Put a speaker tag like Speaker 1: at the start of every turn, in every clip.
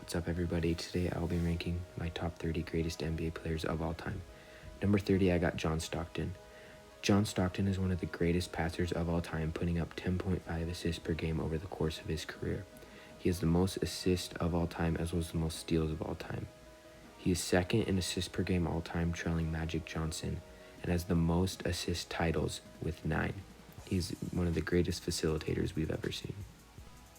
Speaker 1: What's up, everybody? Today I'll be ranking my top 30 greatest NBA players of all time. Number 30, I got John Stockton. John Stockton is one of the greatest passers of all time, putting up 10.5 assists per game over the course of his career. He has the most assists of all time as well as the most steals of all time. He is second in assists per game all time, trailing Magic Johnson, and has the most assist titles with 9. He's one of the greatest facilitators we've ever seen.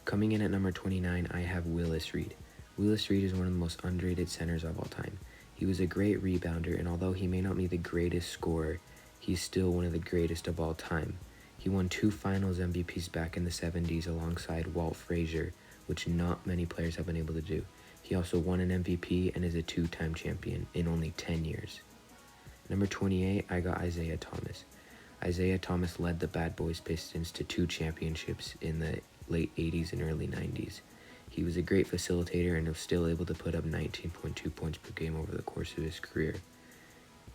Speaker 1: Coming in at number 29, I have Willis Reed. Willis Reed is one of the most underrated centers of all time. He was a great rebounder, and although he may not be the greatest scorer, he's still one of the greatest of all time. He won 2 Finals MVPs back in the 70s alongside Walt Frazier, which not many players have been able to do. He also won an MVP and is a 2-time champion in only 10 years. Number 28, I got Isiah Thomas. Isiah Thomas led the Bad Boys Pistons to 2 championships in the late 80s and early 90s. He was a great facilitator and was still able to put up 19.2 points per game over the course of his career.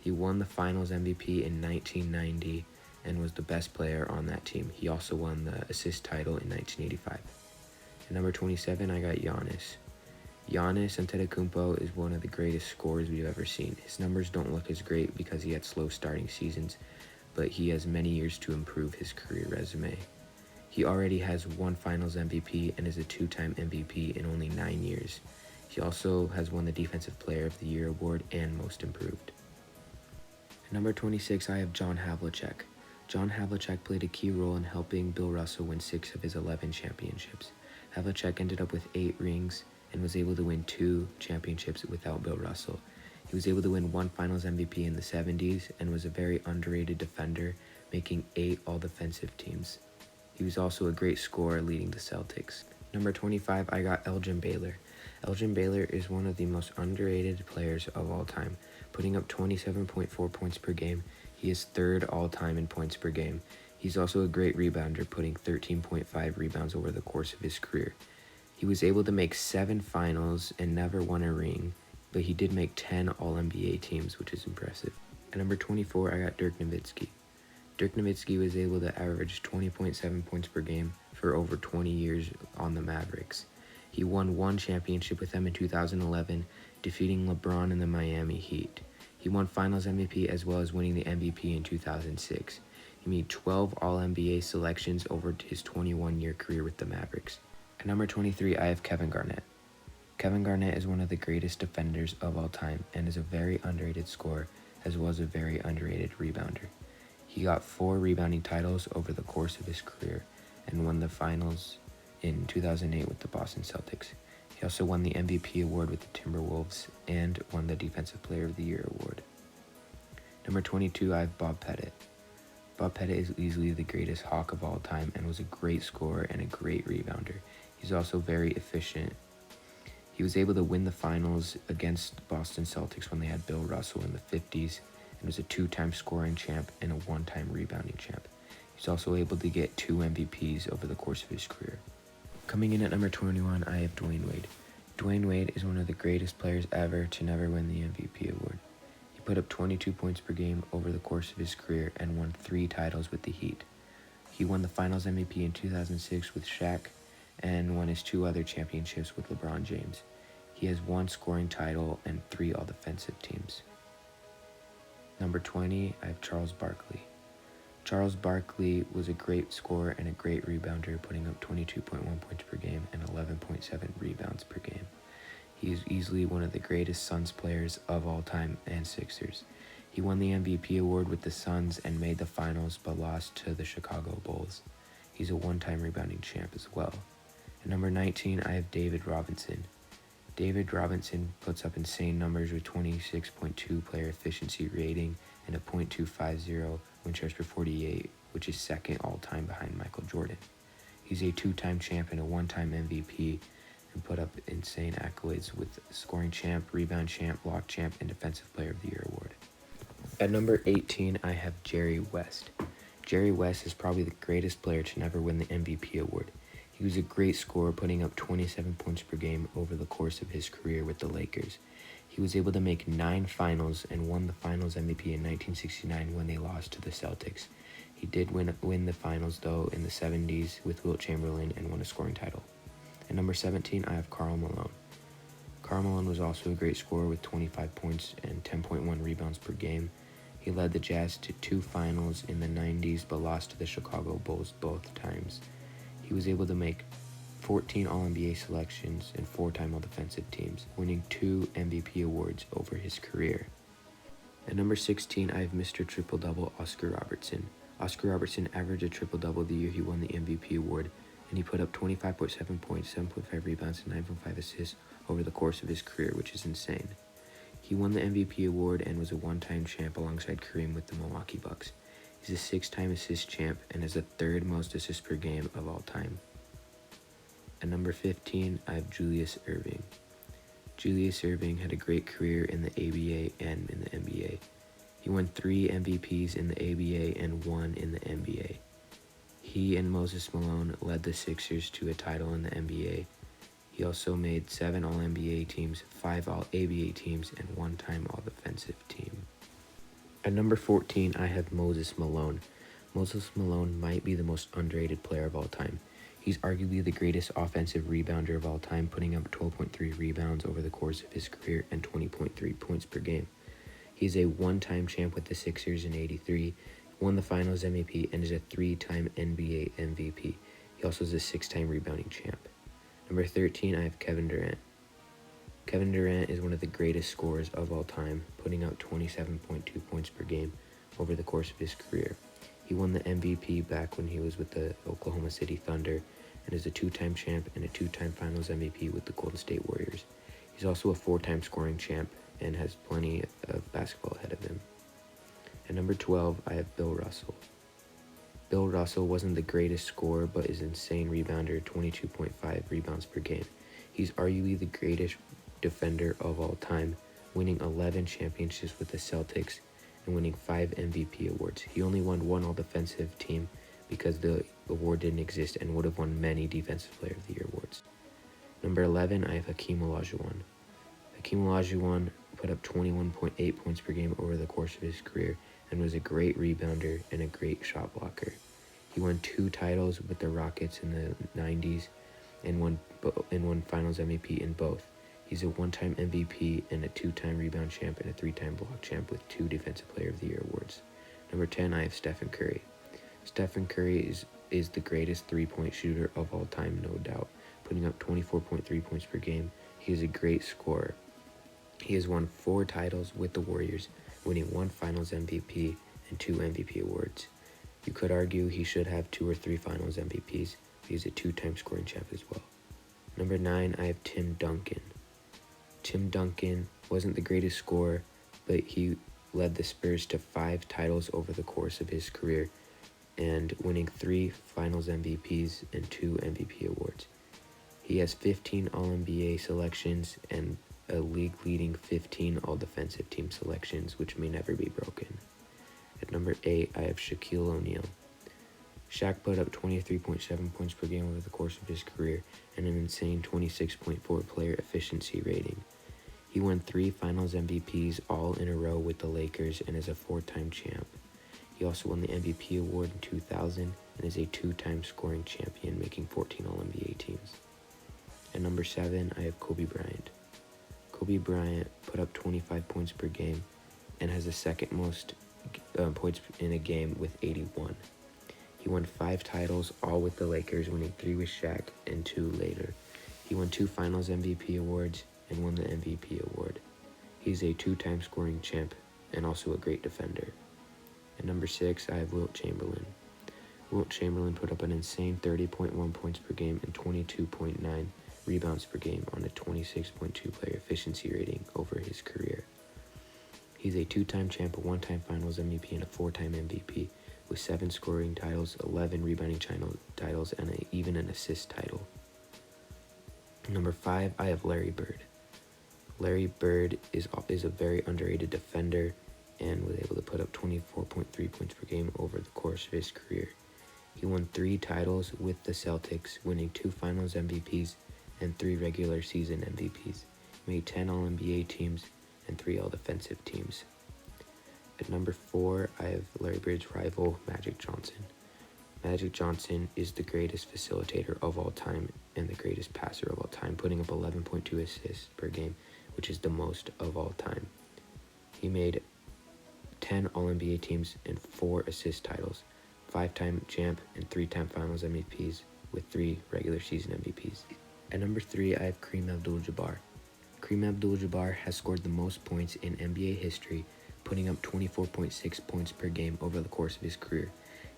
Speaker 1: He won the Finals MVP in 1990 and was the best player on that team. He also won the assist title in 1985. At number 27, I got Giannis. Giannis Antetokounmpo is one of the greatest scorers we've ever seen. His numbers don't look as great because he had slow starting seasons, but he has many years to improve his career resume. He already has 1 Finals MVP and is a 2-time MVP in only 9 years. He also has won the Defensive Player of the Year award and Most Improved. At number 26, I have John Havlicek. John Havlicek played a key role in helping Bill Russell win 6 of his 11 championships. Havlicek ended up with 8 rings and was able to win 2 championships without Bill Russell. He was able to win 1 Finals MVP in the 70s and was a very underrated defender, making 8 all-defensive teams. He was also a great scorer leading the Celtics. Number 25, I got Elgin Baylor. Elgin Baylor is one of the most underrated players of all time, putting up 27.4 points per game. He is 3rd all-time in points per game. He's also a great rebounder, putting 13.5 rebounds over the course of his career. He was able to make 7 finals and never won a ring, but he did make 10 All-NBA teams, which is impressive. At number 24, I got Dirk Nowitzki. Dirk Nowitzki was able to average 20.7 points per game for over 20 years on the Mavericks. He won 1 championship with them in 2011, defeating LeBron in the Miami Heat. He won Finals MVP as well as winning the MVP in 2006. He made 12 All-NBA selections over his 21-year career with the Mavericks. At number 23, I have Kevin Garnett. Kevin Garnett is one of the greatest defenders of all time and is a very underrated scorer as well as a very underrated rebounder. He got 4 rebounding titles over the course of his career and won the Finals in 2008 with the Boston Celtics. He also won the MVP award with the Timberwolves and won the Defensive Player of the Year award. Number 22, I have Bob Pettit. Bob Pettit is easily the greatest Hawk of all time and was a great scorer and a great rebounder. He's also very efficient. He was able to win the Finals against Boston Celtics when they had Bill Russell in the 50s and was a 2-time scoring champ and a 1-time rebounding champ. He's also able to get 2 MVPs over the course of his career. Coming in at number 21, I have Dwayne Wade. Dwayne Wade is one of the greatest players ever to never win the MVP award. He put up 22 points per game over the course of his career and won 3 titles with the Heat. He won the Finals MVP in 2006 with Shaq and won his 2 other championships with LeBron James. He has 1 scoring title and 3 all-defensive teams. Number 20, I have Charles Barkley. Charles Barkley was a great scorer and a great rebounder, putting up 22.1 points per game and 11.7 rebounds per game. He is easily one of the greatest Suns players of all time and Sixers. He won the MVP award with the Suns and made the Finals but lost to the Chicago Bulls. He's a 1-time rebounding champ as well. At number 19, I have David Robinson. David Robinson puts up insane numbers with 26.2 player efficiency rating and a .250 win shares per 48, which is 2nd all-time behind Michael Jordan. He's a 2-time champ and a 1-time MVP and put up insane accolades with scoring champ, rebound champ, block champ, and Defensive Player of the Year award. At number 18, I have Jerry West. Jerry West is probably the greatest player to never win the MVP award. He was a great scorer, putting up 27 points per game over the course of his career with the Lakers. He was able to make 9 finals and won the Finals MVP in 1969 when they lost to the Celtics. He did win the finals, though, in the 70s with Wilt Chamberlain and won a scoring title. At number 17, I have Karl Malone. Karl Malone was also a great scorer with 25 points and 10.1 rebounds per game. He led the Jazz to 2 finals in the 90s but lost to the Chicago Bulls both times. He was able to make 14 All-NBA selections and 4-time All-Defensive teams, winning 2 MVP awards over his career. At number 16, I have Mr. Triple-Double Oscar Robertson. Oscar Robertson averaged a triple-double the year he won the MVP award, and he put up 25.7 points, 7.5 rebounds, and 9.5 assists over the course of his career, which is insane. He won the MVP award and was a 1-time champ alongside Kareem with the Milwaukee Bucks. He's a 6-time assist champ and has the 3rd most assists per game of all time. At number 15, I have Julius Erving. Julius Erving had a great career in the ABA and in the NBA. He won 3 MVPs in the ABA and 1 in the NBA. He and Moses Malone led the Sixers to a title in the NBA. He also made 7 All-NBA teams, 5 All-ABA teams, and 1-time All-Defensive team. At number 14, I have Moses Malone. Moses Malone might be the most underrated player of all time. He's arguably the greatest offensive rebounder of all time, putting up 12.3 rebounds over the course of his career and 20.3 points per game. He's a 1-time champ with the Sixers in '83, won the Finals MVP, and is a 3-time NBA MVP. He also is a 6-time rebounding champ. Number 13, I have Kevin Durant. Kevin Durant is one of the greatest scorers of all time, putting out 27.2 points per game over the course of his career. He won the MVP back when he was with the Oklahoma City Thunder and is a 2-time champ and a 2-time Finals MVP with the Golden State Warriors. He's also a 4-time scoring champ and has plenty of basketball ahead of him. At number 12, I have Bill Russell. Bill Russell wasn't the greatest scorer, but is an insane rebounder, 22.5 rebounds per game. He's arguably the greatest defender of all time, winning 11 championships with the Celtics and winning 5 MVP awards. He only won 1 All-Defensive team because the award didn't exist and would have won many Defensive Player of the Year awards. Number 11, I have HAKEEM OLAJUWON. HAKEEM OLAJUWON put up 21.8 points per game over the course of his career and was a great rebounder and a great shot blocker. He won 2 titles with the Rockets in the 90s and won Finals MVP in both. He's a 1-time MVP and a 2-time rebound champ and a 3-time block champ with 2 Defensive Player of the Year awards. Number 10, I have Stephen Curry. Stephen Curry is the greatest 3-point shooter of all time, no doubt, putting up 24.3 points per game. He is a great scorer. He has won 4 titles with the Warriors, winning 1 Finals MVP and 2 MVP awards. You could argue he should have 2 or 3 Finals MVPs, but he's a 2-time scoring champ as well. Number 9, I have Tim Duncan. Tim Duncan wasn't the greatest scorer, but he led the Spurs to 5 titles over the course of his career and winning 3 Finals MVPs and 2 MVP awards. He has 15 All-NBA selections and a league-leading 15 All-Defensive Team selections, which may never be broken. At number 8, I have Shaquille O'Neal. Shaq put up 23.7 points per game over the course of his career and an insane 26.4 player efficiency rating. He won 3 Finals MVPs all in a row with the Lakers and is a 4-time champ. He also won the MVP award in 2000 and is a 2-time scoring champion, making 14 All-NBA teams. At number 7, I have Kobe Bryant. Kobe Bryant put up 25 points per game and has the second most points in a game with 81. He won 5 titles, all with the Lakers, winning 3 with Shaq and 2 later. He won 2 Finals MVP awards and won the MVP award. He's a 2-time scoring champ and also a great defender. At number 6, I have Wilt Chamberlain. Wilt Chamberlain put up an insane 30.1 points per game and 22.9 rebounds per game on a 26.2 player efficiency rating over his career. He's a 2-time champ, a 1-time Finals MVP, and a 4-time MVP, with 7 scoring titles, 11 rebounding titles, and even an assist title. Number 5, I have Larry Bird. Larry Bird is a very underrated defender and was able to put up 24.3 points per game over the course of his career. He won 3 titles with the Celtics, winning 2 Finals MVPs and 3 regular season MVPs. He made 10 All-NBA teams and 3 All-Defensive teams. At number 4, I have Larry Bird's rival, Magic Johnson. Magic Johnson is the greatest facilitator of all time and the greatest passer of all time, putting up 11.2 assists per game, which is the most of all time. He made 10 All-NBA teams and 4 assist titles, 5-time champ and 3-time Finals MVPs with 3 regular season MVPs. At number 3, I have Kareem Abdul-Jabbar. Kareem Abdul-Jabbar has scored the most points in NBA history, putting up 24.6 points per game over the course of his career.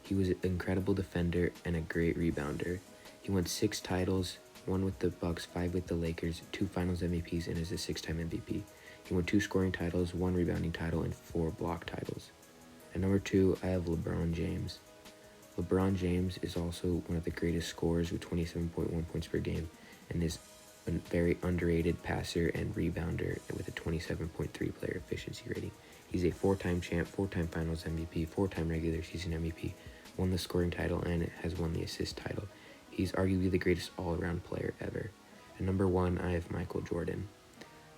Speaker 1: He was an incredible defender and a great rebounder. He won 6 titles, 1 with the Bucks, 5 with the Lakers, 2 Finals MVPs, and is a 6-time MVP. He won 2 scoring titles, 1 rebounding title, and 4 block titles. At number 2, I have LeBron James. LeBron James is also one of the greatest scorers with 27.1 points per game and is a very underrated passer and rebounder with a 27.3 player efficiency rating. He's a 4-time champ, 4-time Finals MVP, 4-time regular season MVP, won the scoring title, and has won the assist title. He's arguably the greatest all-around player ever. At number 1, I have Michael Jordan.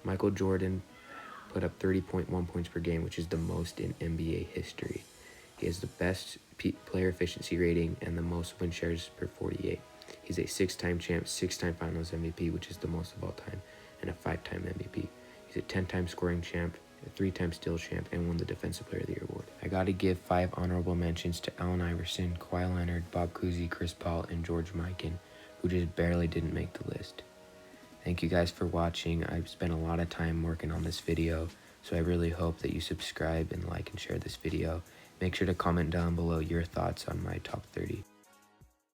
Speaker 1: Michael Jordan put up 30.1 points per game, which is the most in NBA history. He has the best player efficiency rating and the most win shares per 48. He's a 6-time champ, 6-time Finals MVP, which is the most of all time, and a 5-time MVP. He's a 10-time scoring champ, a 3-time steals champ, and won the Defensive Player of the Year award. I gotta give 5 honorable mentions to Allen Iverson, Kawhi Leonard, Bob Cousy, Chris Paul, and George Mikan, who just barely didn't make the list. Thank you guys for watching. I've spent a lot of time working on this video, so I really hope that you subscribe and like and share this video. Make sure to comment down below your thoughts on my top 30.